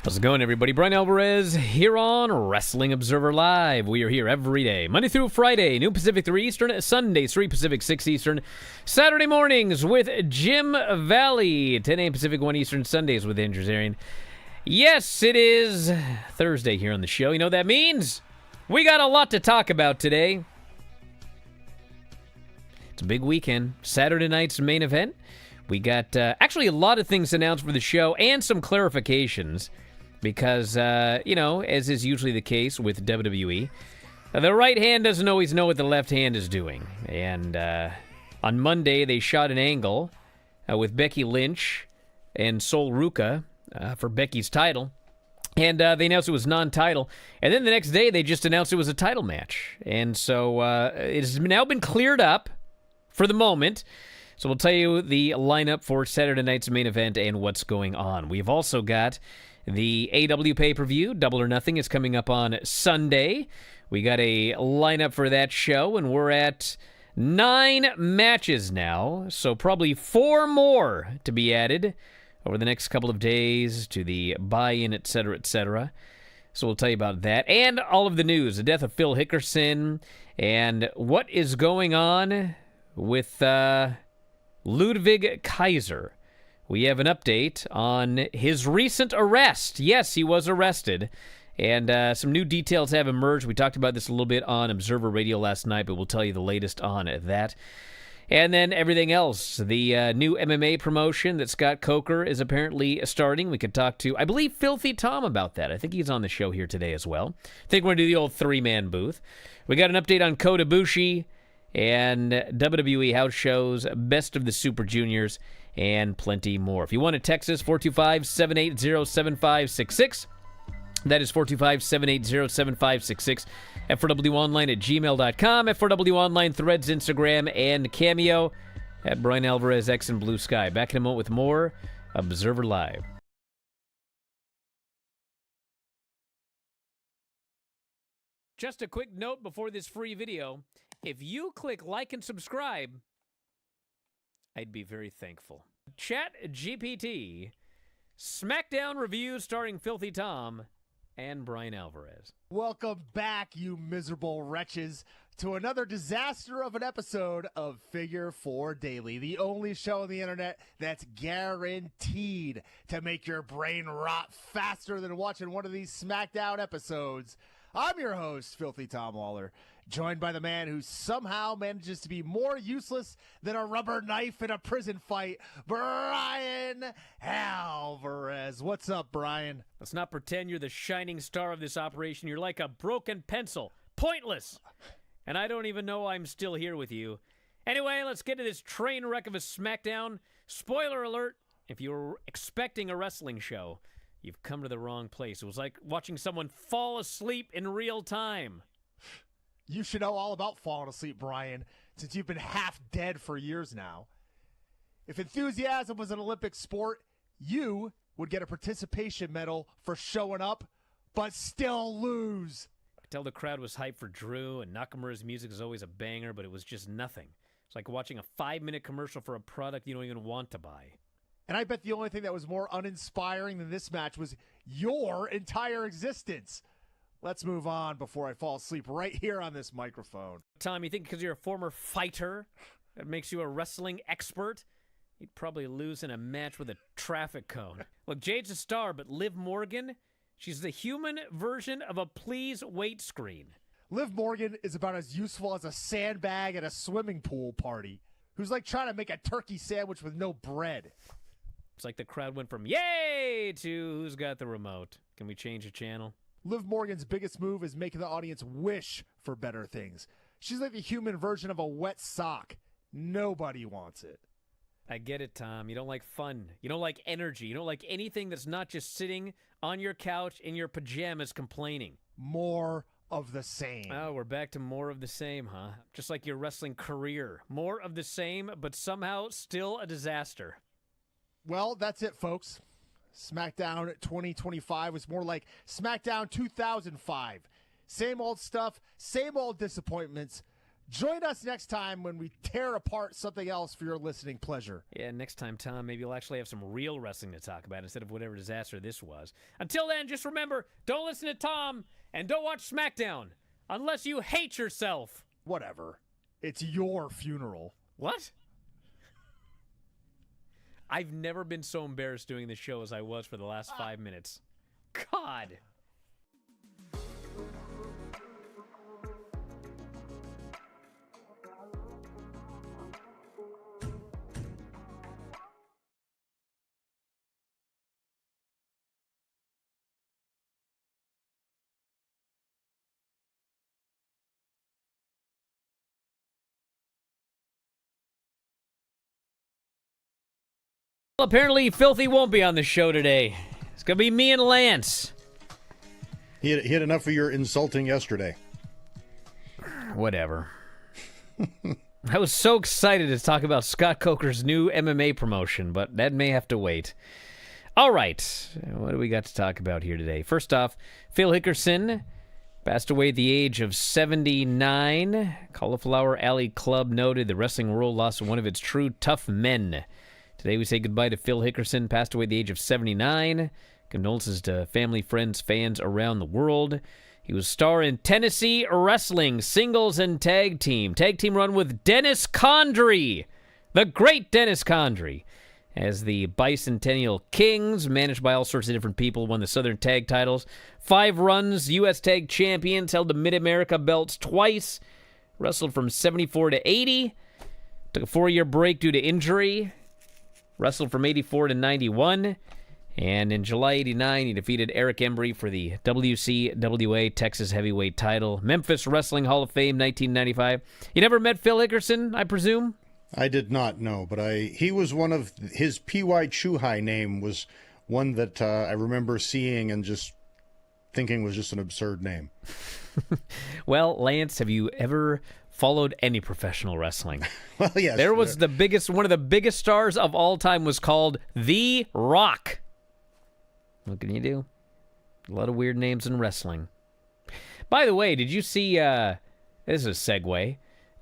How's it going, everybody? Bryan Alvarez here on Wrestling Observer Live. We are here every day, Monday through Friday, noon Pacific, 3 Eastern, Sundays, 3 Pacific, 6 Eastern, Saturday mornings with Jim Valley, 10 a.m. Pacific, 1 Eastern, Sundays with Andrew Zarian. Yes, it is Thursday here on the show. You know what that means? We got a lot to talk about today. It's a big weekend. Saturday night's main event. We got actually a lot of things announced for the show and some clarifications. Because, as is usually the case with WWE, the right hand doesn't always know what the left hand is doing. And on Monday, they shot an angle with Becky Lynch and Sol Ruca for Becky's title. And they announced it was non-title. And then the next day, they just announced it was a title match. And so it has now been cleared up for the moment. So we'll tell you the lineup for Saturday night's main event and what's going on. We've also got the AW pay-per-view, Double or Nothing, is coming up on Sunday. We got a lineup for that show, and we're at 9 matches now, so probably 4 more to be added over the next couple of days to the buy-in, etc., etc. So we'll tell you about that, and all of the news, the death of Phil Hickerson, and what is going on with Ludvig Kaiser. We have an update on his recent arrest. Yes, he was arrested. And some new details have emerged. We talked about this a little bit on Observer Radio last night, but we'll tell you the latest on that. And then everything else. The new MMA promotion that Scott Coker is apparently starting. We could talk to, I believe, Filthy Tom about that. I think he's on the show here today as well. I think we're going to do the old 3-man booth. We got an update on Kota Ibushi and WWE house shows, Best of the Super Juniors, and plenty more. If you want to text us, 425-780-7566. That is 425-780-7566. F4WOnline@gmail.com. F4W Online, Threads, Instagram, and Cameo at Bryan Alvarez X and Blue Sky. Back in a moment with more Observer Live. Just a quick note before this free video. If you click like and subscribe, I'd be very thankful. Chat GPT, Smackdown review starring Filthy Tom and Bryan Alvarez. Welcome back, you miserable wretches, to another disaster of an episode of Figure 4 Daily, the only show on the internet that's guaranteed to make your brain rot faster than watching one of these Smackdown episodes. I'm your host, Filthy Tom Waller, joined by the man who somehow manages to be more useless than a rubber knife in a prison fight, Bryan Alvarez. What's up, Bryan? Let's not pretend you're the shining star of this operation. You're like a broken pencil. Pointless. And I don't even know I'm still here with you. Anyway, let's get to this train wreck of a Smackdown. Spoiler alert, if you were expecting a wrestling show, you've come to the wrong place. It was like watching someone fall asleep in real time. You should know all about falling asleep, Bryan, since you've been half dead for years now. If enthusiasm was an Olympic sport, you would get a participation medal for showing up, but still lose. I could tell the crowd was hyped for Drew, and Nakamura's music is always a banger, but it was just nothing. It's like watching a 5-minute commercial for a product you don't even want to buy. And I bet the only thing that was more uninspiring than this match was your entire existence. Let's move on before I fall asleep right here on this microphone. Tom, you think because you're a former fighter, that makes you a wrestling expert? You'd probably lose in a match with a traffic cone. Look, Jade's a star, but Liv Morgan, she's the human version of a please wait screen. Liv Morgan is about as useful as a sandbag at a swimming pool party, who's like trying to make a turkey sandwich with no bread. It's like the crowd went from yay to who's got the remote. Can we change the channel? Liv Morgan's biggest move is making the audience wish for better things. She's like the human version of a wet sock. Nobody wants it. I get it, Tom. You don't like fun. You don't like energy. You don't like anything that's not just sitting on your couch in your pajamas complaining. More of the same. Oh, we're back to more of the same, huh? Just like your wrestling career. More of the same, but somehow still a disaster. Well, that's it, folks. SmackDown 2025 was more like SmackDown 2005. Same old stuff, same old disappointments. Join us next time when we tear apart something else for your listening pleasure. Yeah, next time, Tom, maybe we'll actually have some real wrestling to talk about instead of whatever disaster this was. Until then, just remember, don't listen to Tom and don't watch Smackdown unless you hate yourself. Whatever. It's your funeral. What? I've never been so embarrassed doing this show as I was for the last 5 minutes. God. Well, apparently Filthy won't be on the show today. It's going to be me and Lance. He had enough of your insulting yesterday. Whatever. I was so excited to talk about Scott Coker's new MMA promotion, but that may have to wait. All right. What do we got to talk about here today? First off, Phil Hickerson passed away at the age of 79. Cauliflower Alley Club noted the wrestling world lost one of its true tough men. Today we say goodbye to Phil Hickerson, passed away at the age of 79. Condolences to family, friends, fans around the world. He was star in Tennessee Wrestling, singles and tag team. Tag team run with Dennis Condrey, the great Dennis Condrey. As the Bicentennial Kings, managed by all sorts of different people, won the Southern Tag titles. 5 runs, U.S. Tag Champions, held the Mid-America belts twice. Wrestled from 74 to 80. Took a 4-year break due to injury. Wrestled from 84 to 91. And in July 89, he defeated Eric Embry for the WCWA Texas Heavyweight title. Memphis Wrestling Hall of Fame, 1995. You never met Phil Hickerson, I presume? I did not know, but he was one of his P.Y. Chuhai name was one that I remember seeing and just thinking was just an absurd name. Well, Lance, have you ever followed any professional wrestling? Well, yes. There was one of the biggest stars of all time was called The Rock. What can you do? A lot of weird names in wrestling. By the way, did you see, this is a segue.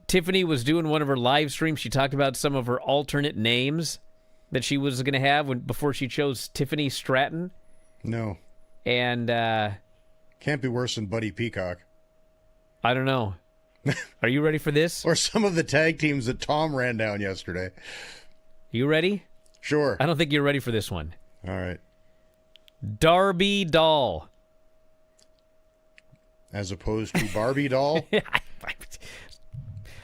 Tiffany was doing one of her live streams. She talked about some of her alternate names that she was going to have before she chose Tiffany Stratton. No. And, can't be worse than Buddy Peacock. I don't know. Are you ready for this? Or some of the tag teams that Tom ran down yesterday. You ready? Sure. I don't think you're ready for this one. All right. Darby Doll. As opposed to Barbie Doll?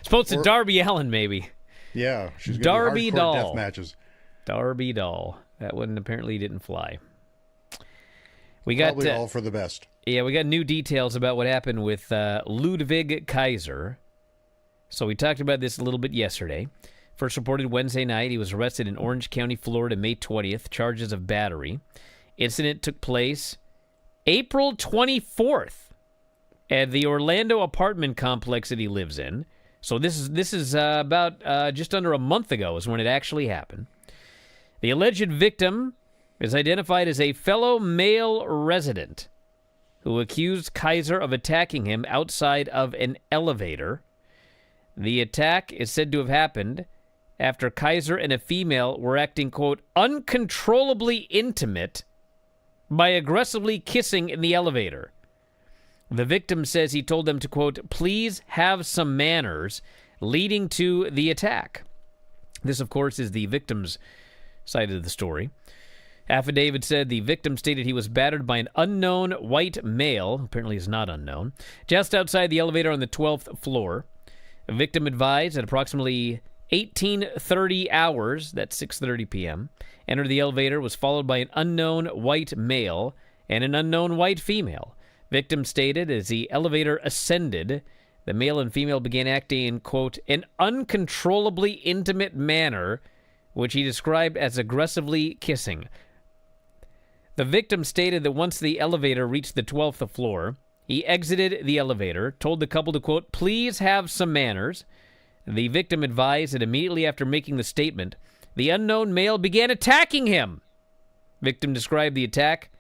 Supposed to Darby Allin, maybe. Yeah. She's going Darby to do hardcore Doll. death matches. Darby Doll. That one apparently didn't fly. We got Probably all for the best. Yeah, we got new details about what happened with Ludvig Kaiser. So we talked about this a little bit yesterday. First reported Wednesday night, he was arrested in Orange County, Florida, May 20th, charges of battery. Incident took place April 24th at the Orlando apartment complex that he lives in. So this is about just under a month ago is when it actually happened. The alleged victim is identified as a fellow male resident who accused Kaiser of attacking him outside of an elevator. The attack is said to have happened after Kaiser and a female were acting, quote, uncontrollably intimate by aggressively kissing in the elevator. The victim says he told them to, quote, please have some manners, leading to the attack. This, of course, is the victim's side of the story. Affidavit said the victim stated he was battered by an unknown white male, apparently is not unknown, just outside the elevator on the 12th floor. The victim advised at approximately 18:30 hours, that's 6:30 p.m., entered the elevator, was followed by an unknown white male and an unknown white female. Victim stated as the elevator ascended, the male and female began acting in, quote, an uncontrollably intimate manner, which he described as aggressively kissing. The victim stated that once the elevator reached the 12th floor, he exited the elevator, told the couple to, quote, please have some manners. The victim advised that immediately after making the statement, the unknown male began attacking him. Victim described the attack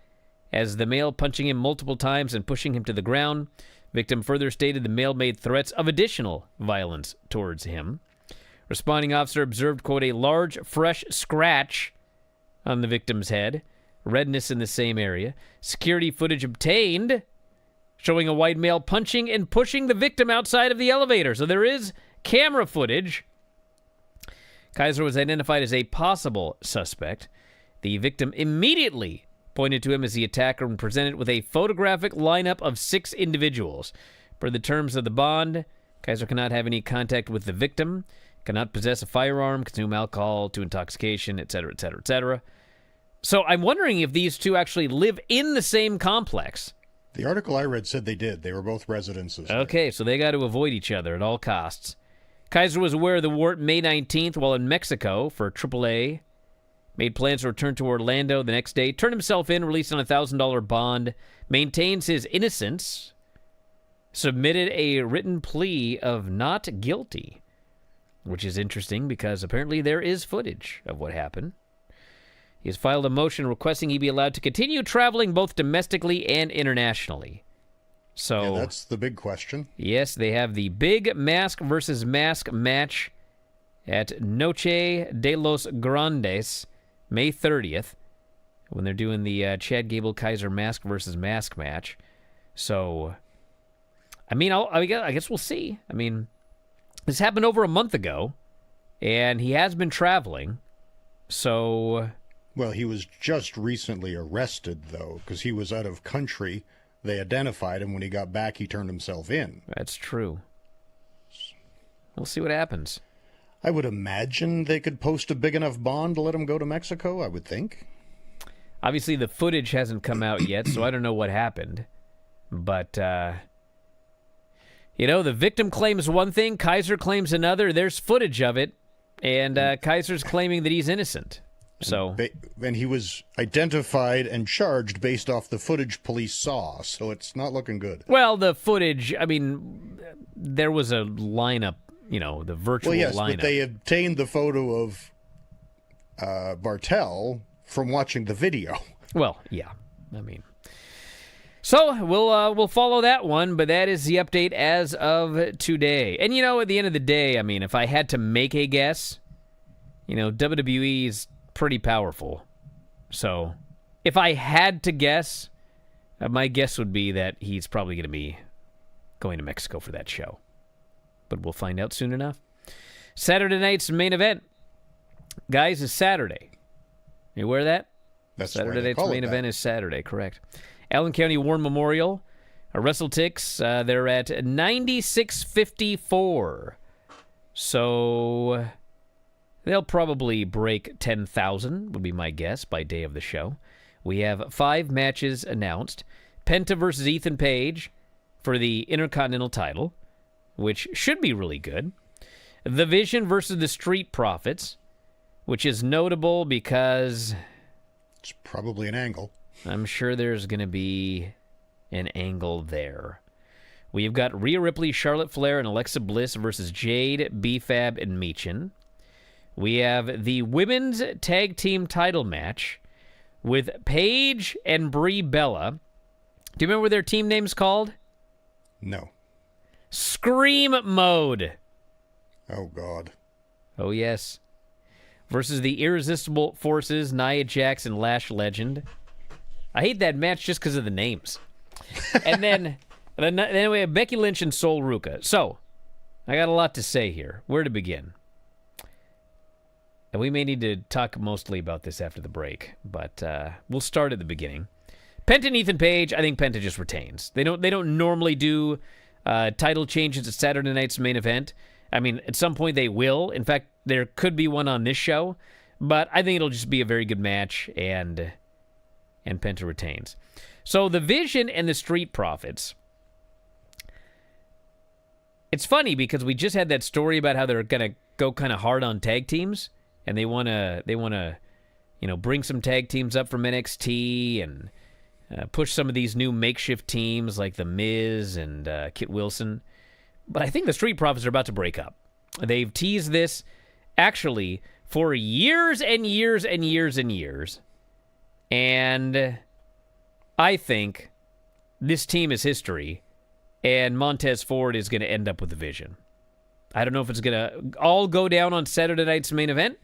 as the male punching him multiple times and pushing him to the ground. Victim further stated the male made threats of additional violence towards him. Responding officer observed, quote, a large, fresh scratch on the victim's head, redness in the same area. Security footage obtained showing a white male punching and pushing the victim outside of the elevator. So there is camera footage. Kaiser was identified as a possible suspect. The victim immediately pointed to him as the attacker and presented with a photographic lineup of 6 individuals. Per the terms of the bond, Kaiser cannot have any contact with the victim, cannot possess a firearm, consume alcohol to intoxication, etc., etc., etc. So I'm wondering if these two actually live in the same complex. The article I read said they did. They were both residences. Okay, so they got to avoid each other at all costs. Kaiser was aware of the warrant May 19th while in Mexico for AAA. Made plans to return to Orlando the next day. Turned himself in, released on a $1,000 bond. Maintains his innocence. Submitted a written plea of not guilty. Which is interesting because apparently there is footage of what happened. He has filed a motion requesting he be allowed to continue traveling both domestically and internationally. So yeah, that's the big question. Yes, they have the big mask versus mask match at Noche de los Grandes, May 30th, when they're doing the Chad Gable Kaiser mask versus mask match. So, I mean, I guess we'll see. I mean, this happened over a month ago, and he has been traveling. So, well, he was just recently arrested, though, because he was out of country. They identified him. When he got back, he turned himself in. That's true. We'll see what happens. I would imagine they could post a big enough bond to let him go to Mexico, I would think. Obviously, the footage hasn't come out yet, so I don't know what happened. But, you know, the victim claims one thing, Kaiser claims another. There's footage of it, and Kaiser's claiming that he's innocent. So, and he was identified and charged based off the footage police saw, so it's not looking good. Well, the footage, I mean, there was a lineup, you know, the virtual lineup. Well, yes, but they obtained the photo of Bartel from watching the video. Well, yeah, I mean. So, we'll follow that one, but that is the update as of today. And, you know, at the end of the day, I mean, if I had to make a guess, you know, WWE is pretty powerful. So, if I had to guess, my guess would be that he's probably going to be going to Mexico for that show. But we'll find out soon enough. Saturday night's main event, guys, is Saturday. You aware of that? That's Saturday night's main event is Saturday, correct. Allen County War Memorial, WrestleTix, they're at 96.54. So they'll probably break 10,000, would be my guess, by day of the show. We have 5 matches announced. Penta versus Ethan Page for the Intercontinental title, which should be really good. The Vision versus the Street Profits, which is notable because it's probably an angle. I'm sure there's going to be an angle there. We've got Rhea Ripley, Charlotte Flair, and Alexa Bliss versus Jade, B-Fab, and Michin. We have the Women's Tag Team title match with Paige and Brie Bella. Do you remember what their team name's called? No. Scream Mode. Oh, God. Oh, yes. Versus the Irresistible Forces, Nia Jax and Lash Legend. I hate that match just because of the names. And then we have Becky Lynch and Sol Ruka. So, I got a lot to say here. Where to begin? And we may need to talk mostly about this after the break, but we'll start at the beginning. Penta and Ethan Page, I think Penta just retains. They don't normally do title changes at Saturday night's main event. I mean, at some point they will. In fact, there could be one on this show, but I think it'll just be a very good match, and Penta retains. So the Vision and the Street Profits. It's funny because we just had that story about how they're going to go kind of hard on tag teams, and they want to, you know, bring some tag teams up from NXT and push some of these new makeshift teams like The Miz and Kit Wilson. But I think the Street Profits are about to break up. They've teased this actually for years and years and years and years. And I think this team is history. and Montez Ford is going to end up with the Vision. I don't know if it's going to all go down on Saturday night's main event.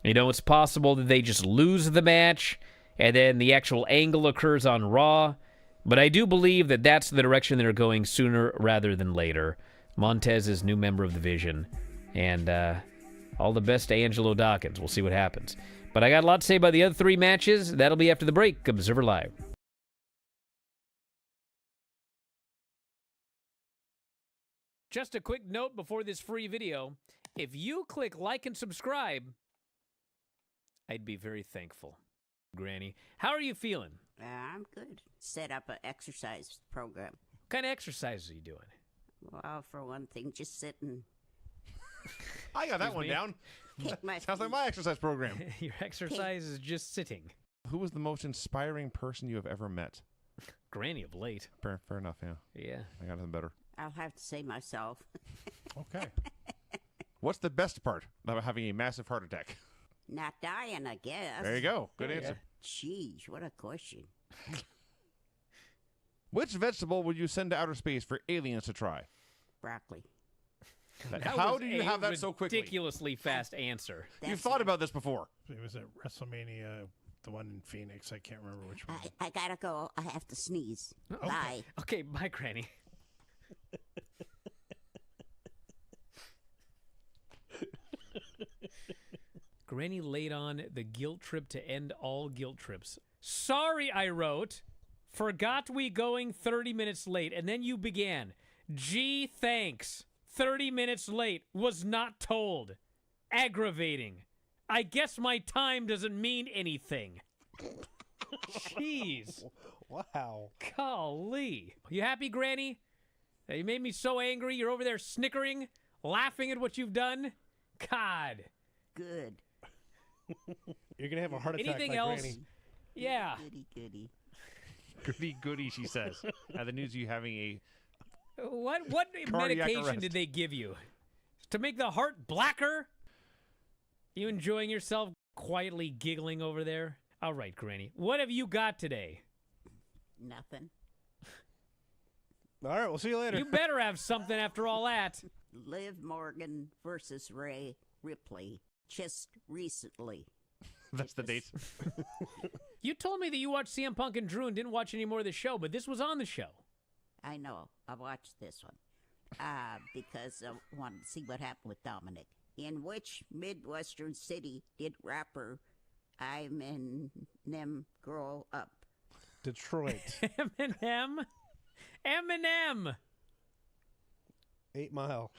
You know, it's possible that they just lose the match, and then the actual angle occurs on Raw. But I do believe that that's the direction they're going sooner rather than later. Montez is new member of the Vision. And all the best to Angelo Dawkins. We'll see what happens. But I got a lot to say about the other 3 matches. That'll be after the break. Observer Live. Just a quick note before this free video. If you click like and subscribe, I'd be very thankful. Granny, how are you feeling? I'm good. Set up an exercise program. What kind of exercises are you doing? Well, for one thing, just sitting. I got that one down. Sounds like my exercise program. Your exercise is just sitting. Who was the most inspiring person you have ever met? Granny of late. Fair enough, yeah. Yeah. I got nothing better. I'll have to say myself. Okay. What's the best part about having a massive heart attack? Not dying, I guess. There you go. Good answer. Jeez, what a question. Which vegetable would you send to outer space for aliens to try? Broccoli. How do you have that so quickly? Ridiculously fast answer. You've thought about this before. It was at WrestleMania, the one in Phoenix. I can't remember which one. I gotta go. I have to sneeze. Okay. Bye. Okay, bye, Granny. Granny laid on the guilt trip to end all guilt trips. Sorry, I wrote. Forgot we going 30 minutes late. And then you began. Gee, thanks. 30 minutes late. Was not told. Aggravating. I guess my time doesn't mean anything. Jeez. Wow. Golly. You happy, Granny? You made me so angry. You're over there snickering, laughing at what you've done. God. Good. You're going to have a heart attack. Anything like else? Granny. Yeah. Goody. Goody, she says. The news of you having a... What Cardiac medication arrest. did they give you? To make the heart blacker? You enjoying yourself, quietly giggling over there? All right, Granny. What have you got today? Nothing. All right, we'll see you later. You better have something after all that. Liv Morgan versus Ray Ripley. Just recently. That's the date. You told me that you watched CM Punk and Drew and didn't watch any more of the show, but this was on the show. I know. I watched this one. Because I wanted to see what happened with Dominic. In which Midwestern city did rapper Eminem grow up? Detroit. Eminem? 8 Mile.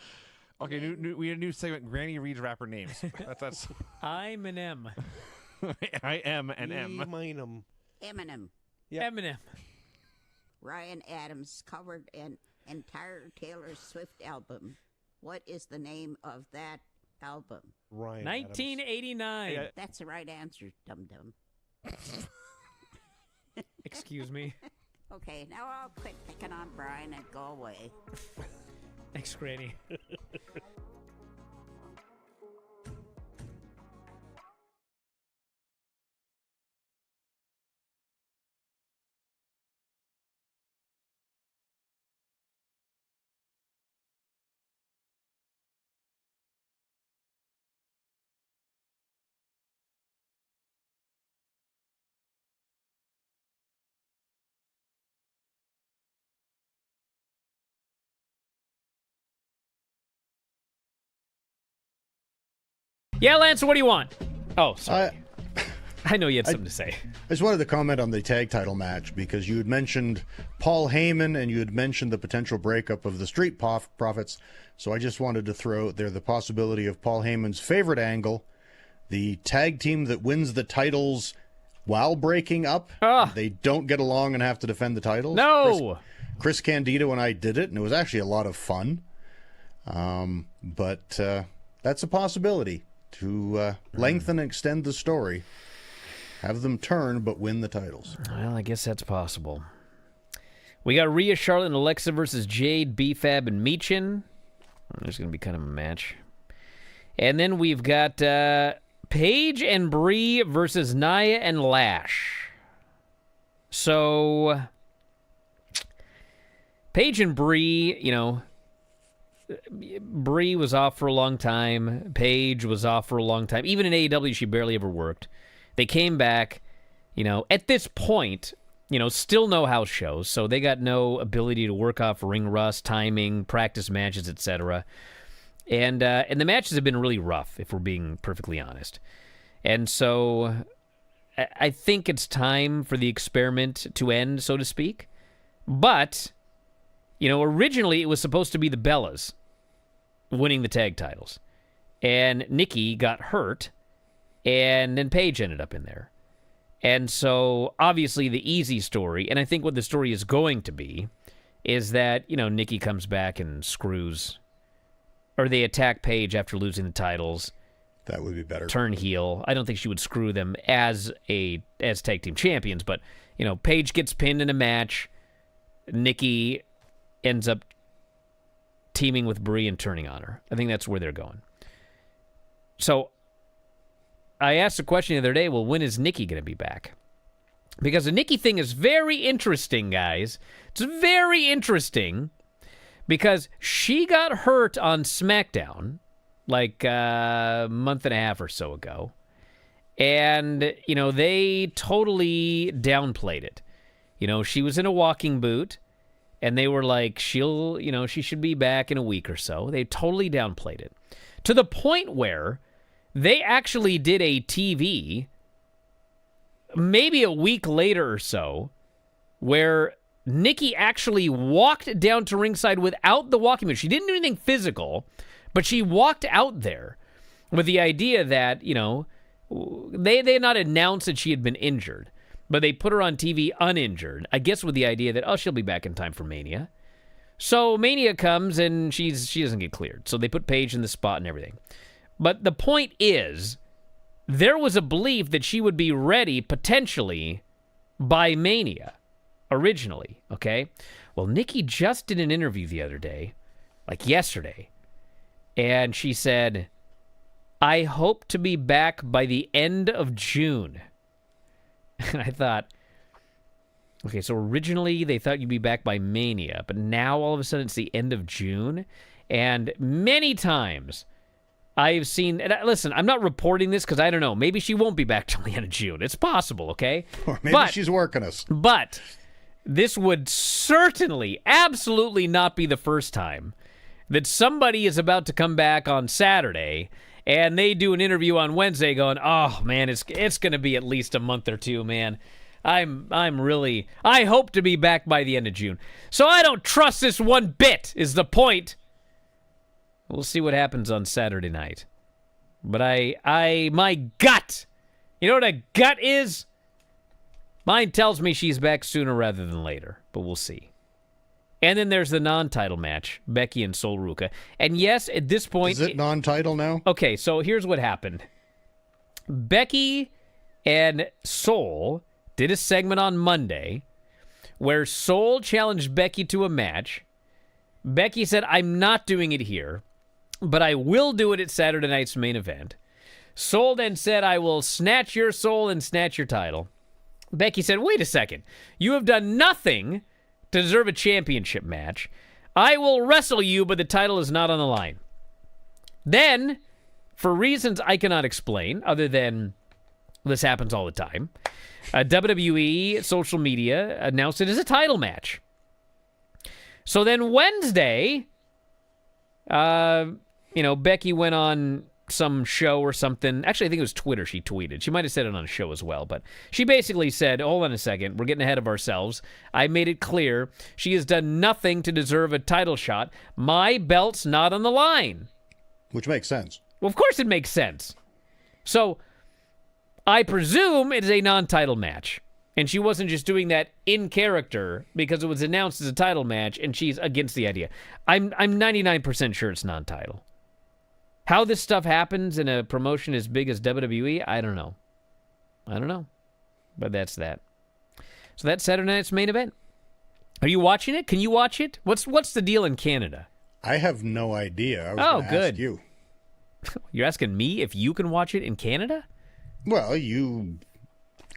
Okay, we had a new segment, Granny reads rapper names. That's I'm an M. I am an M. Eminem. Yep. Eminem. Ryan Adams covered an entire Taylor Swift album. What is the name of that album? Ryan 1989. Yeah. That's the right answer, dum-dum. Excuse me. Okay, now I'll quit picking on Brian and go away. Thanks, Granny. Yeah, Lance, what do you want? Oh, sorry. I know you had something to say. I just wanted to comment on the tag title match because you had mentioned Paul Heyman and you had mentioned the potential breakup of the Street Profits. So I just wanted to throw out there the possibility of Paul Heyman's favorite angle, the tag team that wins the titles while breaking up. They don't get along and have to defend the titles. No! Chris Candido and I did it, and it was actually a lot of fun. But that's a possibility to lengthen and extend the story. Have them turn, but win the titles. Well, I guess that's possible. We got Rhea, Charlotte, and Alexa versus Jade, B-Fab, and Michin. There's going to be kind of a match. And then we've got Paige and Bree versus Nia and Lash. So, Paige and Bree, Bree was off for a long time. Paige was off for a long time. Even in AEW, she barely ever worked. They came back, at this point, still no house shows, so they got no ability to work off ring rust, timing, practice matches, etc. And the matches have been really rough, if we're being perfectly honest. And so I think it's time for the experiment to end, so to speak. But, originally it was supposed to be the Bellas winning the tag titles. And Nikki got hurt, and then Paige ended up in there. And so, obviously, the easy story, and I think what the story is going to be, is that, Nikki comes back and screws, or they attack Paige after losing the titles. That would be better. Turn heel. I don't think she would screw them as tag team champions, but, Paige gets pinned in a match. Nikki ends up teaming with Brie and turning on her. I think that's where they're going. So, I asked the question the other day, well, when is Nikki going to be back? Because the Nikki thing is very interesting, guys. It's very interesting because she got hurt on Smackdown like a month and a half or so ago. And, they totally downplayed it. She was in a walking boot, and they were like, she should be back in a week or so. They totally downplayed it. To the point where they actually did a TV maybe a week later or so where Nikki actually walked down to ringside without the walking boot. She didn't do anything physical, but she walked out there with the idea that, they had not announced that she had been injured, but they put her on TV uninjured, I guess with the idea that, she'll be back in time for Mania. So Mania comes and she doesn't get cleared. So they put Paige in the spot and everything. But the point is, there was a belief that she would be ready potentially by Mania originally, okay? Well, Nikki just did an interview the other day, like yesterday, and she said, I hope to be back by the end of June. And I thought, okay, so originally they thought you'd be back by Mania, but now all of a sudden it's the end of June. And many times I've seen, and listen, I'm not reporting this because I don't know. Maybe she won't be back till the end of June. It's possible, okay? Or maybe she's working us. But this would certainly, absolutely not be the first time that somebody is about to come back on Saturday and they do an interview on Wednesday going, oh, man, it's going to be at least a month or two, man. I hope to be back by the end of June. So I don't trust this one bit, is the point. We'll see what happens on Saturday night. But my gut, you know what a gut is? Mine tells me she's back sooner rather than later, but we'll see. And then there's the non-title match, Becky and Sol Ruka. And yes, at this point... Is it non-title now? Okay, so here's what happened. Becky and Sol did a segment on Monday where Sol challenged Becky to a match. Becky said, I'm not doing it here, but I will do it at Saturday night's main event. Sol then said, I will snatch your soul and snatch your title. Becky said, wait a second. You have done nothing to deserve a championship match. I will wrestle you, but the title is not on the line. Then, for reasons I cannot explain, other than this happens all the time, WWE social media announced it as a title match. So then Wednesday, Becky went on some show or something. Actually, I think it was Twitter she tweeted. She might have said it on a show as well, but she basically said, hold on a second, we're getting ahead of ourselves. I made it clear she has done nothing to deserve a title shot. My belt's not on the line. Which makes sense. Well, of course it makes sense. So, I presume it is a non-title match. And she wasn't just doing that in character because it was announced as a title match and she's against the idea. I'm 99% sure it's non-title. How this stuff happens in a promotion as big as WWE, I don't know. But that's that. So that's Saturday night's main event. Are you watching it? Can you watch it? What's the deal in Canada? I have no idea. I was going to ask you. You're asking me if you can watch it in Canada? Well, you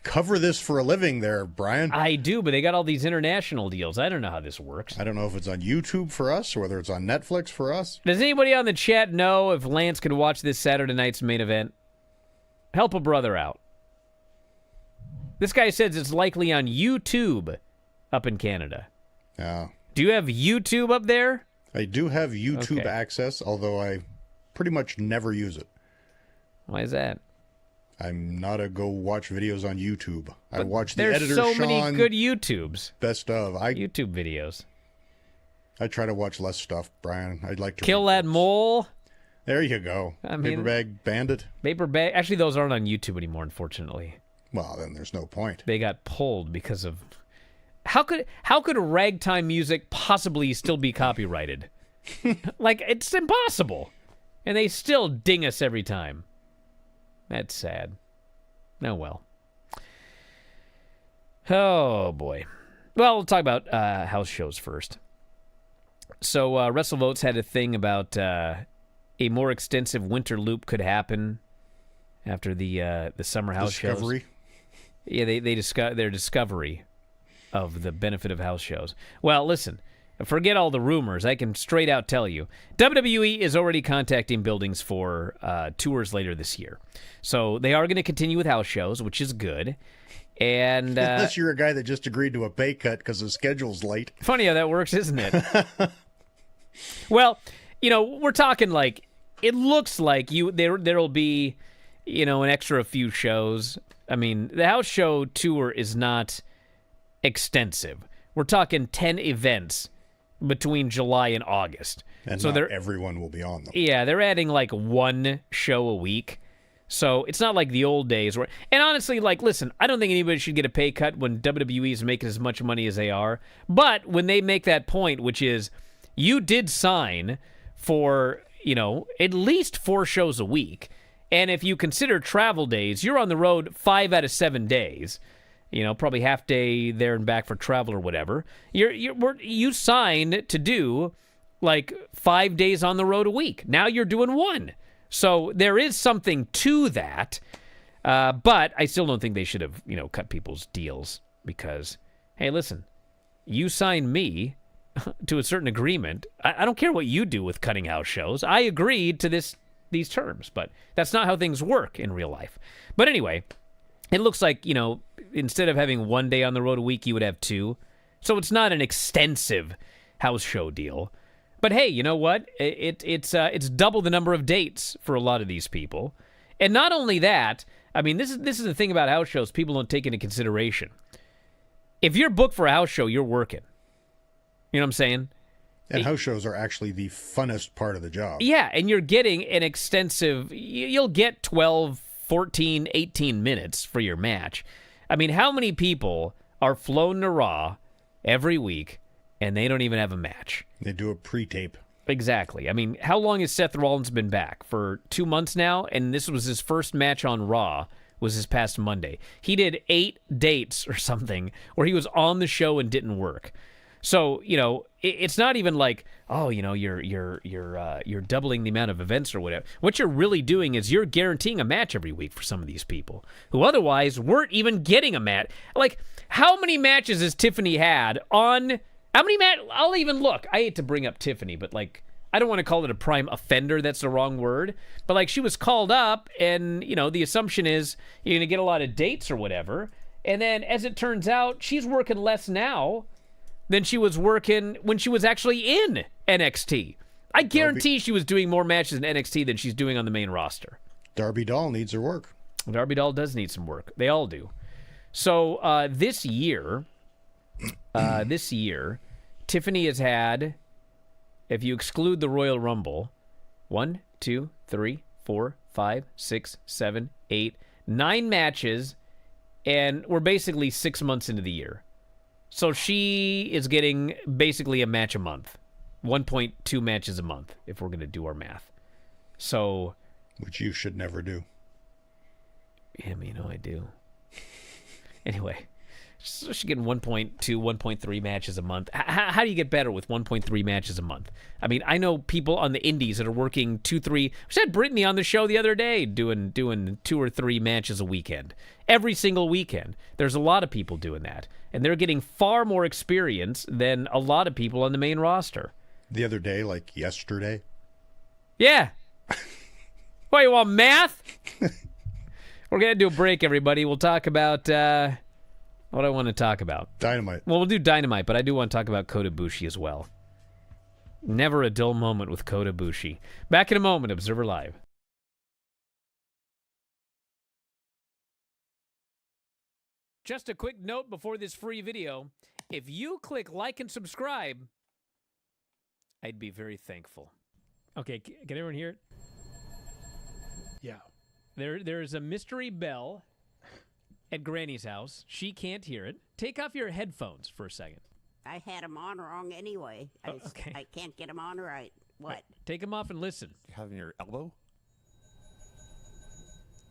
cover this for a living there, Brian. I do, but they got all these international deals. I don't know how this works. I don't know if it's on YouTube for us or whether it's on Netflix for us. Does anybody on the chat know if Lance can watch this Saturday night's main event? Help a brother out. This guy says it's likely on YouTube up in Canada. Yeah. Do you have YouTube up there? I do have YouTube Okay. access, although I pretty much never use it. Why is that? I'm not a go watch videos on YouTube. I But watch the there's editor so Sean many good YouTubes. best of. YouTube videos. I try to watch less stuff, Brian. I'd like to Kill read that books. mole. There you go. I mean- Paper Bag Bandit. Paper bag. Actually, those aren't on YouTube anymore, unfortunately. Well, then there's no point. They got pulled because of... How could ragtime music possibly still be copyrighted? Like, it's impossible. And they still ding us every time. That's sad. Oh, well. Oh, boy. Well, we'll talk about house shows first. So, WrestleVotes had a thing about a more extensive winter loop could happen after the summer house Discovery. shows. Yeah, their discovery of the benefit of house shows. Well, listen, forget all the rumors. I can straight out tell you, WWE is already contacting buildings for tours later this year. So they are going to continue with house shows, which is good. And Unless you're a guy that just agreed to a pay cut because the schedule's late. funny how that works, isn't it? Well, we're talking like it looks like there'll be, an extra few shows. I mean, the house show tour is not extensive. We're talking 10 events between July and August. And so not everyone will be on them. Yeah, they're adding like one show a week. So it's not like the old days where, and honestly, like, listen, I don't think anybody should get a pay cut when WWE is making as much money as they are. But when they make that point, which is you did sign for, at least 4 shows a week. And if you consider travel days, you're on the road 5 out of 7 days. Probably half day there and back for travel or whatever. You signed to do like 5 days on the road a week. Now you're doing 1. So there is something to that. But I still don't think they should have, cut people's deals because, hey, listen, you signed me to a certain agreement. I don't care what you do with cutting house shows. I agreed to these terms, but that's not how things work in real life. But anyway, it looks like, instead of having 1 day on the road a week, you would have 2. So it's not an extensive house show deal. But hey, you know what? It's double the number of dates for a lot of these people. And not only that, I mean, this is the thing about house shows people don't take into consideration. If you're booked for a house show, you're working. You know what I'm saying? And house shows are actually the funnest part of the job. Yeah, and you're getting an extensive... You'll get 12, 14, 18 minutes for your match. I mean, how many people are flown to Raw every week and they don't even have a match? They do a pre-tape. Exactly. I mean, how long has Seth Rollins been back? For 2 months now, and this was his first match on Raw, was this past Monday. He did 8 dates or something where he was on the show and didn't work. So, it's not even like, oh, you're doubling the amount of events or whatever. What you're really doing is you're guaranteeing a match every week for some of these people who otherwise weren't even getting a match. Like, how many matches has Tiffany had on... How many I'll even look. I hate to bring up Tiffany, but like, I don't want to call it a prime offender. That's the wrong word. But like, she was called up, and the assumption is you're going to get a lot of dates or whatever. And then, as it turns out, she's working less now than she was working when she was actually in NXT. I guarantee she was doing more matches in NXT than she's doing on the main roster. Darby Doll needs her work. Darby Doll does need some work. They all do. So this year, Tiffany has had, if you exclude the Royal Rumble, 1, 2, 3, 4, 5, 6, 7, 8, 9 matches, and we're basically 6 months into the year. So she is getting basically a match a month. 1.2 matches a month, if we're going to do our math. So... Which you should never do. Yeah, I do. Anyway, she's getting 1.2, 1.3 matches a month. How do you get better with 1.3 matches a month? I mean, I know people on the indies that are working 2, 3. I had Brittany on the show the other day doing 2 or 3 matches a weekend. Every single weekend. There's a lot of people doing that. And they're getting far more experience than a lot of people on the main roster. The other day, like yesterday. Yeah. What, you want math? We're going to do a break, everybody. We'll talk about, what do I want to talk about? Dynamite. Well, we'll do Dynamite, but I do want to talk about Kota Ibushi as well. Never a dull moment with Kota Ibushi. Back in a moment, Observer Live. Just a quick note before this free video. If you click like and subscribe, I'd be very thankful. Okay, can everyone hear it? Yeah. There's a mystery bell at Granny's house. She can't hear it. Take off your headphones for a second. I had them on wrong anyway. Okay. I can't get them on right. What? Take them off and listen. You have it in your elbow?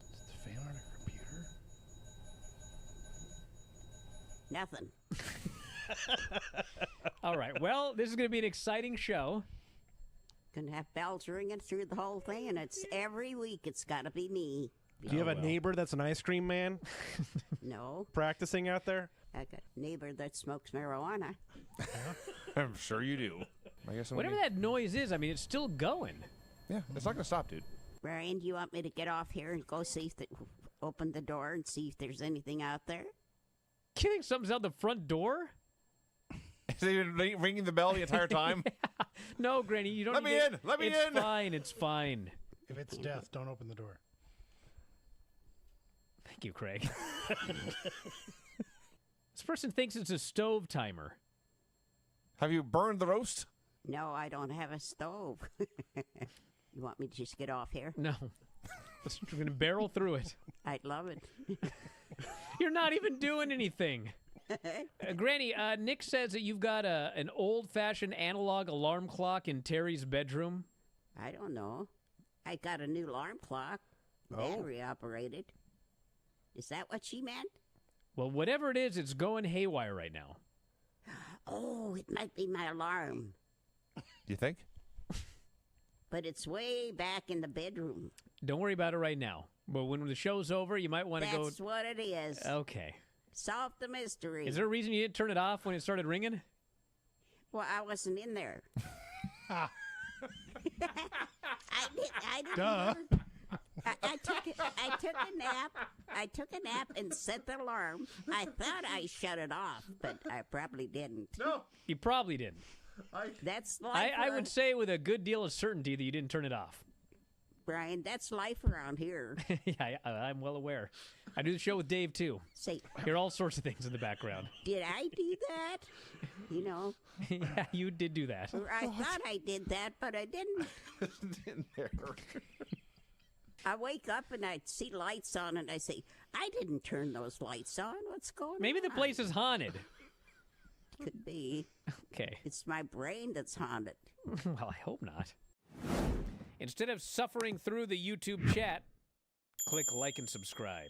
Is the fan on a computer? Nothing. All right. Well, this is going to be an exciting show. Gonna have bells ringing through the whole thing, and it's every week. It's got to be me. Do you have a neighbor that's an ice cream man No, practicing out there? I got a neighbor that smokes marijuana. I'm sure you do. I guess Whatever that noise is, I mean, it's still going. Yeah, it's not going to stop, dude. Brian, do you want me to get off here and go see if open the door and see if there's anything out there? You think something's out the front door? Is he ringing the bell the entire time? No, Granny, you don't Let need me to- in! Let me it's in! Fine, it's fine. If it's death, don't open the door. Thank you, Craig. This person thinks it's a stove timer. Have you burned the roast? No, I don't have a stove. You want me to just get off here? No. We're going to barrel through it. I'd love it. You're not even doing anything. Granny, Nick says that you've got an old-fashioned analog alarm clock in Terry's bedroom. I don't know. I got a new alarm clock. Battery operated. Is that what she meant? Well, whatever it is, it's going haywire right now. Oh, it might be my alarm. Do you think? But it's way back in the bedroom. Don't worry about it right now. But when the show's over, you might want to go... That's what it is. Okay. Solve the mystery. Is there a reason you didn't turn it off when it started ringing? Well, I wasn't in there. I didn't. Duh. I took a nap. I took a nap and set the alarm. I thought I shut it off, but I probably didn't. No. You probably didn't. That's life. I would say with a good deal of certainty that you didn't turn it off. Brian, that's life around here. Yeah, I'm well aware. I do the show with Dave, too. Say, Hear all sorts of things in the background. did I do that? You know, Yeah, you did do that. or I thought I did that, but I didn't. in there. I wake up and I see lights on, and I say, I didn't turn those lights on. What's going on? Maybe the place is haunted. Could be. Okay. It's my brain that's haunted. Well, I hope not. Instead of suffering through the YouTube chat, click like and subscribe.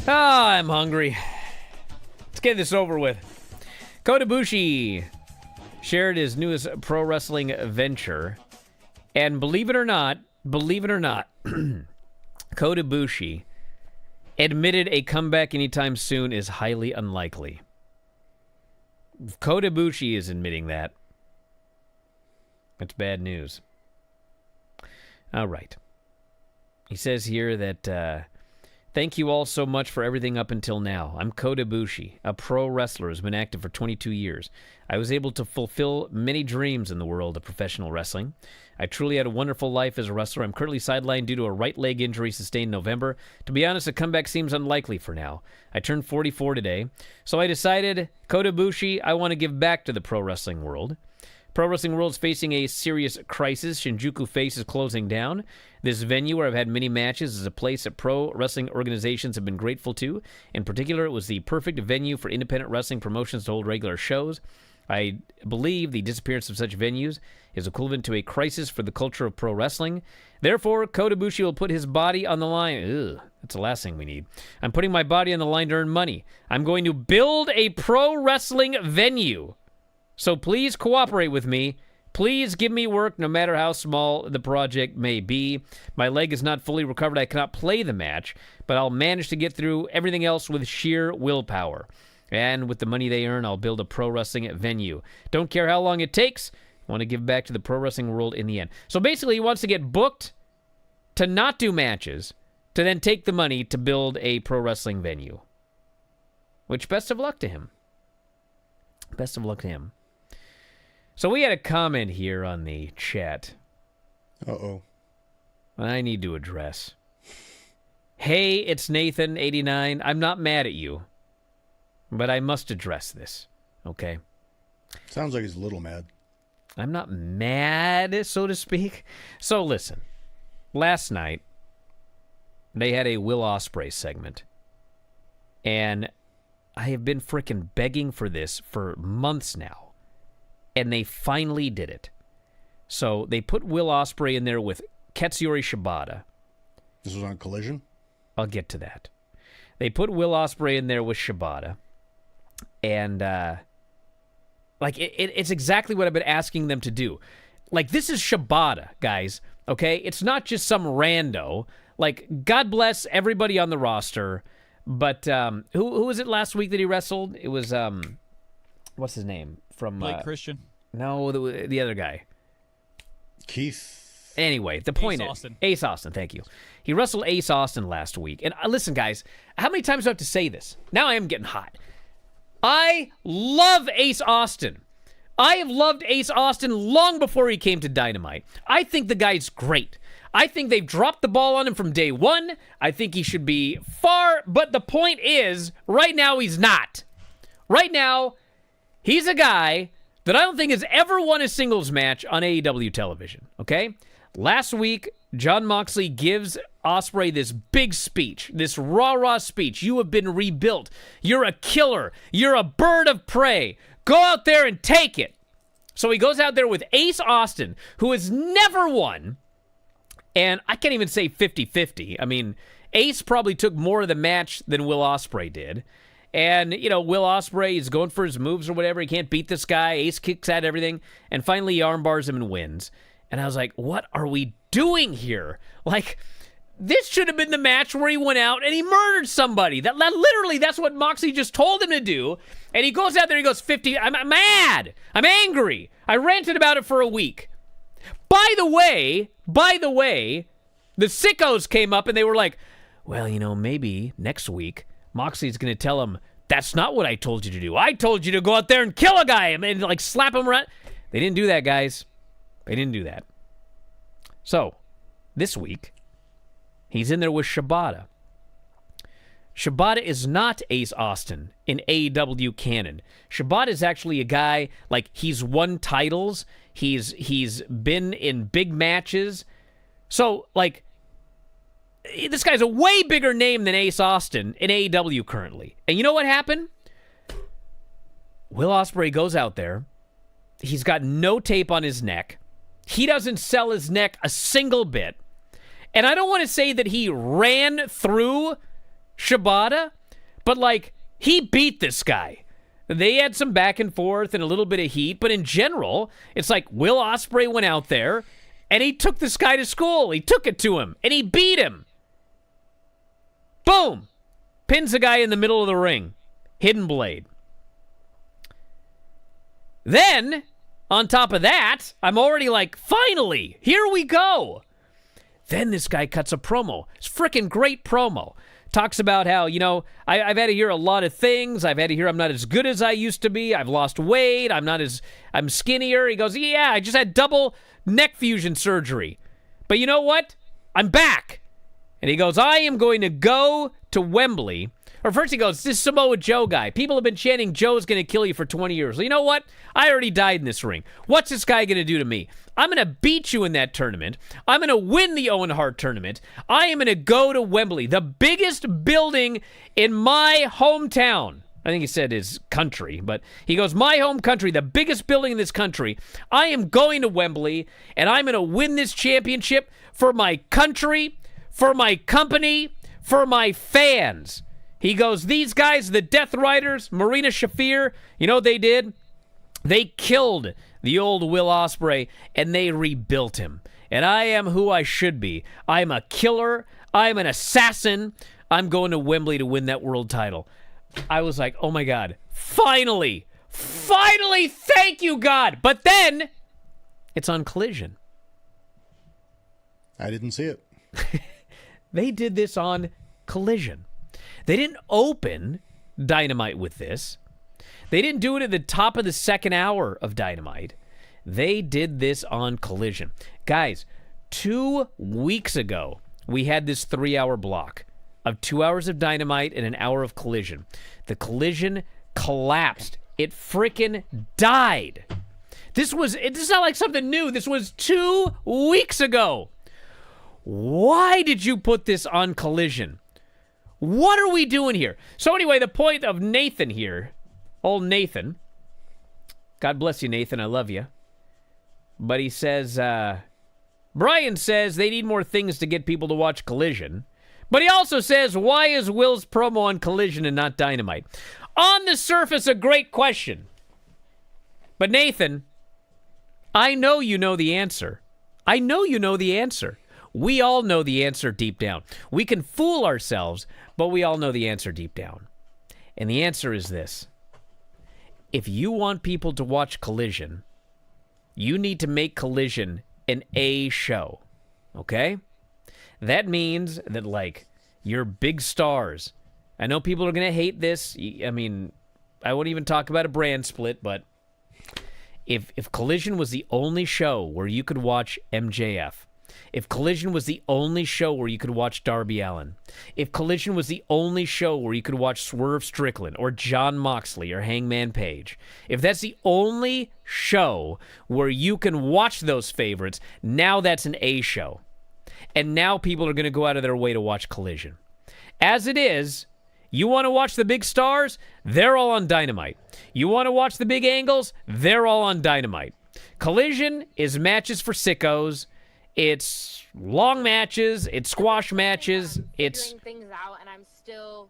Ah, I'm hungry. Let's get this over with. Kota Ibushi shared his newest pro wrestling venture. And believe it or not, Kota Ibushi admitted a comeback anytime soon is highly unlikely. Kota Ibushi is admitting that. That's bad news. All right. He says here that Thank you all so much for everything up until now. I'm Kota Ibushi, a pro wrestler who's been active for 22 years. I was able to fulfill many dreams in the world of professional wrestling. I truly had a wonderful life as a wrestler. I'm currently sidelined due to a right leg injury sustained in November. To be honest, a comeback seems unlikely for now. I turned 44 today, so I decided, Kota Ibushi, I want to give back to the pro wrestling world. Pro wrestling world is facing a serious crisis. Shinjuku Face is closing down. This venue where I've had many matches is a place that pro wrestling organizations have been grateful to. In particular, it was the perfect venue for independent wrestling promotions to hold regular shows. I believe the disappearance of such venues is equivalent to a crisis for the culture of pro wrestling. Therefore, Kota Ibushi will put his body on the line. Ugh, that's the last thing we need. I'm putting my body on the line to earn money. I'm going to build a pro wrestling venue. So please cooperate with me. Please give me work no matter how small the project may be. My leg is not fully recovered. I cannot play the match, but I'll manage to get through everything else with sheer willpower. And with the money they earn, I'll build a pro wrestling venue. Don't care how long it takes. I want to give back to the pro wrestling world in the end. So basically, he wants to get booked to not do matches, to then take the money to build a pro wrestling venue. Which, best of luck to him. Best of luck to him. So we had a comment here on the chat. Uh-oh. I need to address. Hey, it's Nathan89. I'm not mad at you, but I must address this, okay? Sounds like he's a little mad. I'm not mad, so to speak. So listen, last night, they had a Will Ospreay segment, and I have been freaking begging for this for months now. And they finally did it. So they put Will Ospreay in there with Katsuyori Shibata. This was on Collision? I'll get to that. They put Will Ospreay in there with Shibata. And, it's exactly what I've been asking them to do. Like, this is Shibata, guys, okay? It's not just some rando. Like, God bless everybody on the roster. But, who was it last week that he wrestled? It was, what's his name? From Blake Christian. No, the other guy. Keith. Anyway, the point Ace is... Austin. Ace Austin, thank you. He wrestled Ace Austin last week. And listen, guys, how many times do I have to say this? Now I am getting hot. I love Ace Austin. I have loved Ace Austin long before he came to Dynamite. I think the guy's great. I think they've dropped the ball on him from day one. I think he should be far... But the point is, right now he's not. Right now... He's a guy that I don't think has ever won a singles match on AEW television, okay? Last week, Jon Moxley gives Ospreay this big speech, this rah-rah speech. You have been rebuilt. You're a killer. You're a bird of prey. Go out there and take it. So he goes out there with Ace Austin, who has never won, and I can't even say 50-50. I mean, Ace probably took more of the match than Will Ospreay did. And, Will Ospreay is going for his moves or whatever. He can't beat this guy. Ace kicks at everything. And finally, he armbars him and wins. And I was like, what are we doing here? Like, this should have been the match where he went out and he murdered somebody. That literally, that's what Moxley just told him to do. And he goes out there and he goes 50. I'm mad. I'm angry. I ranted about it for a week. By the way, the sickos came up and they were like, well, maybe next week, Moxley's going to tell him, that's not what I told you to do. I told you to go out there and kill a guy and slap him around. They didn't do that, guys. They didn't do that. So, this week, he's in there with Shibata. Shibata is not Ace Austin in AEW canon. Shibata is actually a guy, he's won titles. He's been in big matches. So, this guy's a way bigger name than Ace Austin in AEW currently. And you know what happened? Will Ospreay goes out there. He's got no tape on his neck. He doesn't sell his neck a single bit. And I don't want to say that he ran through Shibata, but he beat this guy. They had some back and forth and a little bit of heat, but in general, it's Will Ospreay went out there and he took this guy to school. He took it to him and he beat him. Boom! Pins the guy in the middle of the ring. Hidden blade. Then, on top of that, I'm already finally, here we go. Then this guy cuts a promo. It's freaking great promo. talks about how, I've had to hear a lot of things. I've had to hear I'm not as good as I used to be. I've lost weight. I'm skinnier. He goes, yeah, I just had double neck fusion surgery. But you know what? I'm back. And he goes, I am going to go to Wembley. Or first he goes, this Samoa Joe guy. People have been chanting Joe's going to kill you for 20 years. Well, you know what? I already died in this ring. What's this guy going to do to me? I'm going to beat you in that tournament. I'm going to win the Owen Hart tournament. I am going to go to Wembley, the biggest building in my hometown. I think he said his country, but he goes, my home country, the biggest building in this country. I am going to Wembley, and I'm going to win this championship for my country, for my company, for my fans. He goes, these guys, the Death Riders, Marina Shafir, you know what they did? They killed the old Will Ospreay, and they rebuilt him. And I am who I should be. I'm a killer. I'm an assassin. I'm going to Wembley to win that world title. I was like, oh my God, finally, thank you, God. But then it's on Collision. I didn't see it. They did this on Collision. They didn't open Dynamite with this. They didn't do it at the top of the second hour of Dynamite. They did this on Collision. Guys, 2 weeks ago, we had this 3-hour block of 2 hours of Dynamite and an hour of Collision. The Collision collapsed. It frickin' died. This is not like something new. This was 2 weeks ago. Why did you put this on Collision? What are we doing here? So anyway, the point of Nathan here, old Nathan, God bless you, Nathan, I love you. But he says, Bryan says they need more things to get people to watch Collision. But he also says, why is Will's promo on Collision and not Dynamite? On the surface, a great question. But Nathan, I know you know the answer. I know you know the answer. We all know the answer deep down. We can fool ourselves, but we all know the answer deep down. And the answer is this. If you want people to watch Collision, you need to make Collision an A show. Okay? That means that, like, your big stars. I know people are going to hate this. I mean, I won't even talk about a brand split, but if Collision was the only show where you could watch MJF, if Collision was the only show where you could watch Darby Allin, if Collision was the only show where you could watch Swerve Strickland or Jon Moxley or Hangman Page, if that's the only show where you can watch those favorites, now that's an A show. And now people are going to go out of their way to watch Collision. As it is, you want to watch the big stars? They're all on Dynamite. You want to watch the big angles? They're all on Dynamite. Collision is matches for sickos. It's long matches. It's squash matches. It's figuring things out, and I'm still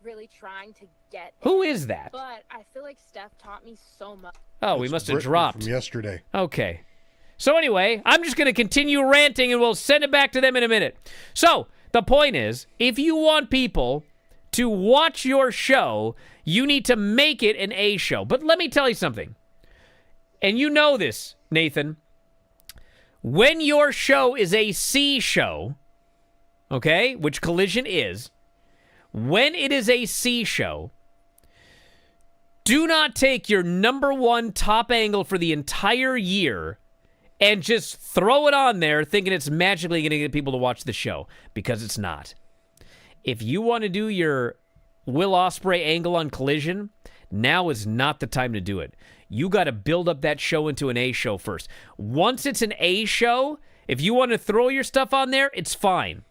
really trying to get. Who is that? But I feel like Steph taught me so much. Oh, we must have dropped from yesterday. Okay. So anyway, I'm just going to continue ranting, and we'll send it back to them in a minute. So the point is, if you want people to watch your show, you need to make it an A show. But let me tell you something, and you know this, Nathan. When your show is a C show, okay, which Collision is, when it is a C show, do not take your number one top angle for the entire year and just throw it on there thinking it's magically going to get people to watch the show, because it's not. If you want to do your Will Ospreay angle on Collision, now is not the time to do it. You got to build up that show into an A show first. Once it's an A show, if you want to throw your stuff on there, it's fine.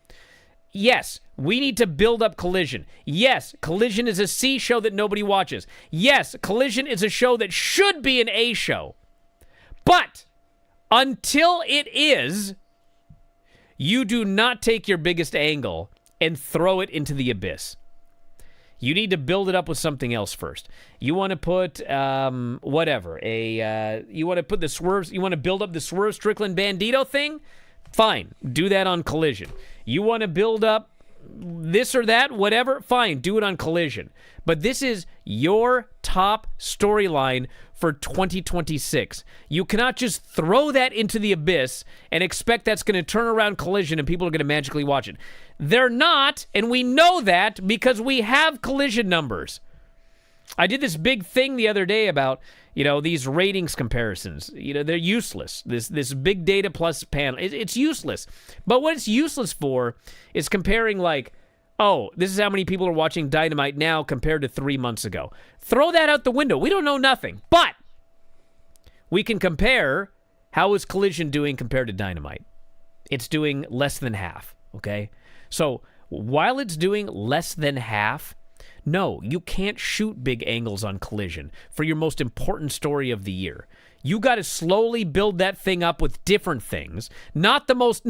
Yes, we need to build up Collision. Yes, Collision is a C show that nobody watches. Yes, Collision is a show that should be an A show. But until it is, you do not take your biggest angle and throw it into the abyss. You need to build it up with something else first. You want to put you want to put the Swerve, you want to build up the Swerve Strickland Bandito thing? Fine, do that on Collision. You want to build up this or that, whatever? Fine, do it on Collision. But this is your top storyline for 2026. You cannot just throw that into the abyss and expect that's going to turn around Collision and people are going to magically watch it. They're not, and we know that because we have Collision numbers. I did this big thing the other day about, these ratings comparisons. They're useless. This big data plus panel, it's useless. But what it's useless for is comparing this is how many people are watching Dynamite now compared to 3 months ago. Throw that out the window. We don't know nothing. But we can compare how is Collision doing compared to Dynamite. It's doing less than half, okay? So while it's doing less than half, no, you can't shoot big angles on Collision for your most important story of the year. You got to slowly build that thing up with different things. Not the most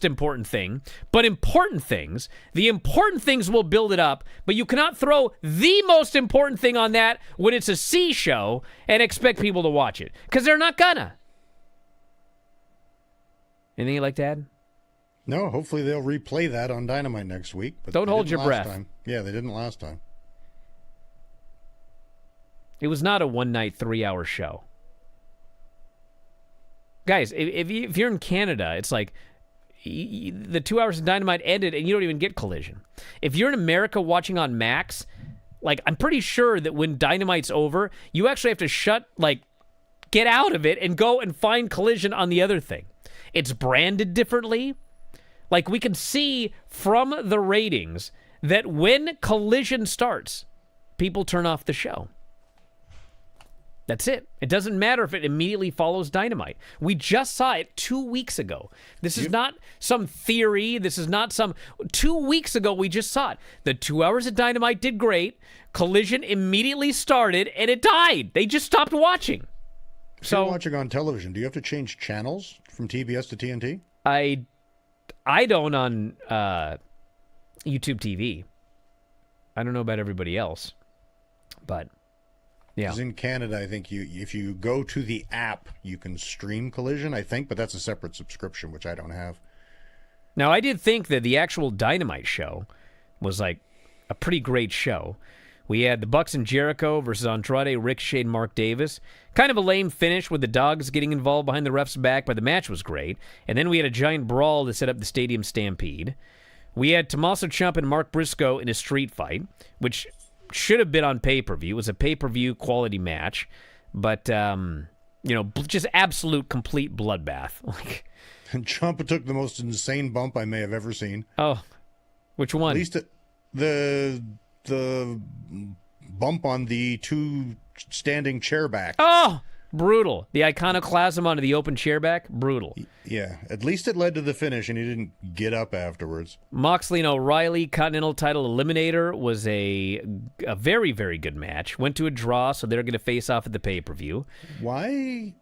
important thing, but important things. The important things will build it up, but you cannot throw the most important thing on that when it's a C show and expect people to watch it, because they're not gonna. Anything you'd like to add? No, hopefully they'll replay that on Dynamite next week. But don't hold your breath. Time. Yeah, they didn't last time. It was not a one-night, 3-hour show. Guys, if you're in Canada, it's like the 2 hours of Dynamite ended and you don't even get Collision. If you're in America watching on Max, I'm pretty sure that when Dynamite's over, you actually have to get out of it and go and find Collision on the other thing. It's branded differently. We can see from the ratings that when Collision starts, people turn off the show. That's it. It doesn't matter if it immediately follows Dynamite. We just saw it 2 weeks ago. This is not some theory. This is not 2 weeks ago, we just saw it. The 2 hours of Dynamite did great. Collision immediately started, and it died. They just stopped watching. If you're watching on television, do you have to change channels from TBS to TNT? I don't on YouTube TV. I don't know about everybody else, but yeah. Because in Canada, I think if you go to the app, you can stream Collision, I think, but that's a separate subscription, which I don't have. Now, I did think that the actual Dynamite show was a pretty great show. We had the Bucks and Jericho versus Andrade, Ricochet, and Mark Davis. Kind of a lame finish with the Dogs getting involved behind the ref's back, but the match was great. And then we had a giant brawl to set up the Stadium Stampede. We had Tommaso Ciampa and Mark Briscoe in a street fight, which should have been on pay-per-view. It was a pay-per-view quality match, but, just absolute complete bloodbath. And Ciampa took the most insane bump I may have ever seen. Oh, which one? At least the bump on the two standing chair back. Oh, brutal. The iconoclasm onto the open chair back, brutal. Yeah, at least it led to the finish and he didn't get up afterwards. Moxley and O'Reilly Continental title eliminator was a very, very good match. Went to a draw, so they're going to face off at the pay-per-view. Why?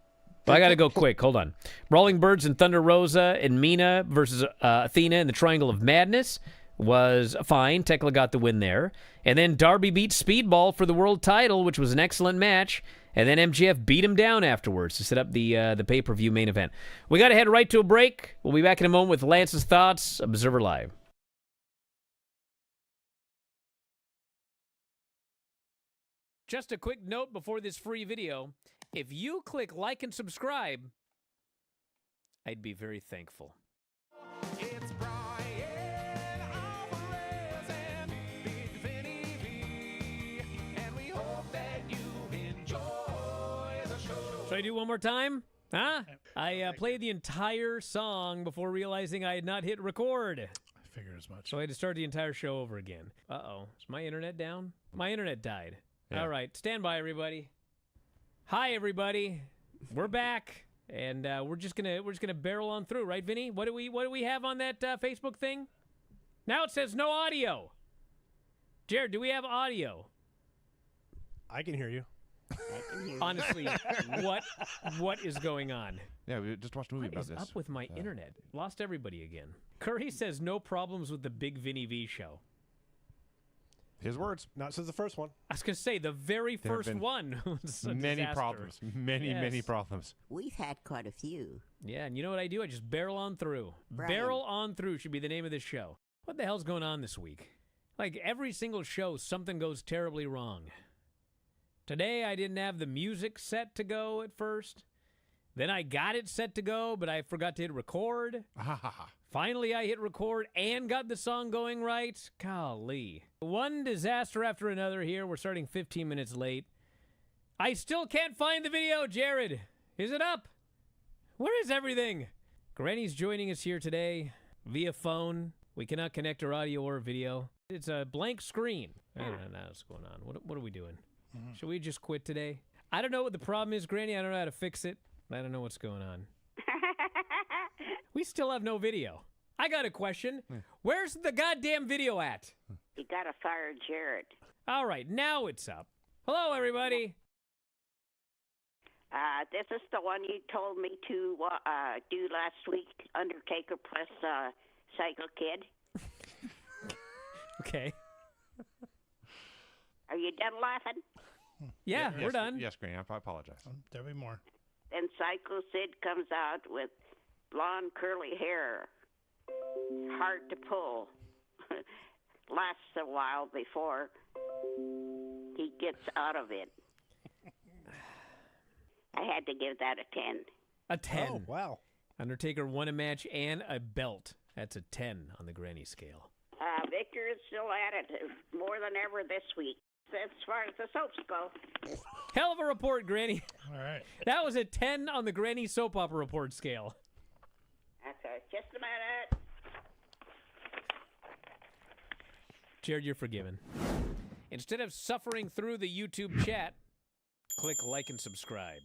But I got to go quick. Hold on. Brawling Birds and Thunder Rosa and Mina versus Athena in the Triangle of Madness was fine. Tekla got the win there. And then Darby beat Speedball for the world title, which was an excellent match. And then MJF beat him down afterwards to set up the pay-per-view main event. We got to head right to a break. We'll be back in a moment with Lance's thoughts. Observer Live. Just a quick note before this free video. If you click like and subscribe, I'd be very thankful. It's Bryan Alvarez and Big Vinny V, and we hope that you enjoy the show. Should I do one more time? Huh? I played the entire song before realizing I had not hit record. I figured as much. So I had to start the entire show over again. Uh-oh. Is my internet down? My internet died. Yeah. All right. Stand by, everybody. Hi, everybody. We're back. And we're just gonna barrel on through, right, Vinny? What do we have on that Facebook thing? Now it says no audio. Jared, do we have audio? I can hear you. Honestly, what is going on? Yeah, we just watched a movie What about is this. up with my internet? Lost everybody again. Curry says no problems with the Big Vinny V show. His words. Not since the first one. I was gonna say the very There have first been one was a Many disaster. problems. Many Yes. problems. We've had quite a few. Yeah, and you know what I do? I just barrel on through. Right. Barrel on through should be the name of this show. What the hell's going on this week? Like every single show, something goes terribly wrong. Today I didn't have the music set to go at first. Then I got it set to go, but I forgot to hit record. Finally, I hit record and got the song going right. Golly. One disaster after another here. We're starting 15 minutes late. I still can't find the video, Jared. Is it up? Where is everything? Granny's joining us here today via phone. We cannot connect our audio or video. It's a blank screen. I don't know what's going on. What are we doing? Should we just quit today? I don't know what the problem is, Granny. I don't know how to fix it. I don't know what's going on. We still have no video. I got a question. Where's the goddamn video at? You gotta fire Jared. All right, now it's up. Hello, everybody. This is the one you told me to do last week, Undertaker plus Psycho Kid. Okay. Are you done laughing? Yeah, we're done. Yes, Granny, I apologize. There'll be more. Then Psycho Sid comes out with blonde curly hair. Hard to pull. Lasts a while before he gets out of it. I had to give that a 10. A 10. Oh, wow. Undertaker won a match and a belt. That's a 10 on the Granny scale. Victor is still at it more than ever this week, as far as the soaps go. Hell of a report, Granny. All right. That was a 10 on the Granny soap opera report scale. Okay, just a minute. Jared, you're forgiven. Instead of suffering through the YouTube chat, click like and subscribe.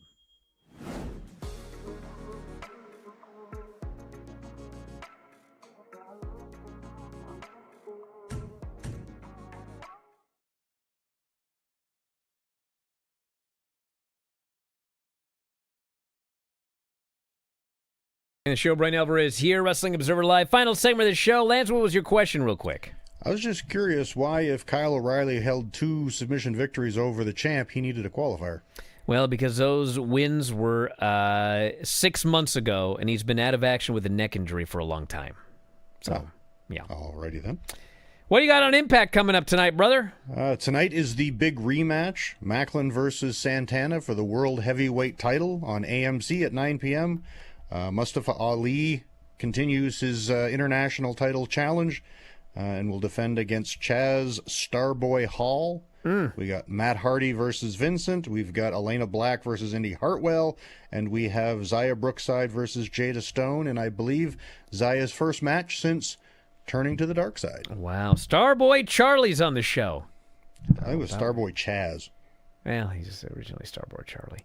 And the show, Bryan Alvarez here, Wrestling Observer Live. Final segment of the show. Lance, what was your question real quick? I was just curious why, if Kyle O'Reilly held 2 submission victories over the champ, he needed a qualifier. Well, because those wins were 6 months ago, and he's been out of action with a neck injury for a long time. So, yeah. Alrighty then. What do you got on Impact coming up tonight, brother? Tonight is the big rematch, Macklin versus Santana for the World Heavyweight title on AMC at 9 p.m. Mustafa Ali continues his international title challenge and will defend against Chaz Starboy Hall. We got Matt Hardy versus Vincent. We've got Elena Black versus Indy Hartwell. And we have Zaya Brookside versus Jada Stone. And I believe Zaya's first match since turning to the dark side. Wow. Starboy Charlie's on the show. I think it was Starboy Chaz. Well, he's originally Starboy Charlie.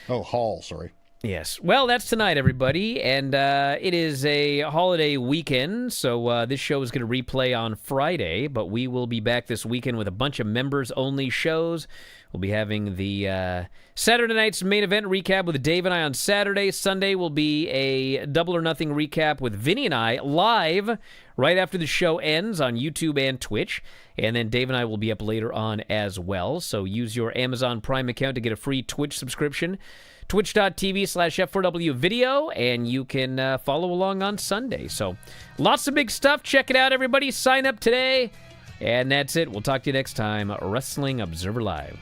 Oh, Hall, sorry. Yes. Well, that's tonight, everybody, and it is a holiday weekend, so this show is going to replay on Friday, but we will be back this weekend with a bunch of members-only shows. We'll be having the Saturday night's main event recap with Dave and I on Saturday. Sunday will be a Double or Nothing recap with Vinny and I live right after the show ends on YouTube and Twitch, and then Dave and I will be up later on as well, so use your Amazon Prime account to get a free Twitch subscription. Twitch.tv/F4W video, and you can follow along on Sunday. So lots of big stuff. Check it out, everybody. Sign up today. And that's it. We'll talk to you next time. Wrestling Observer Live.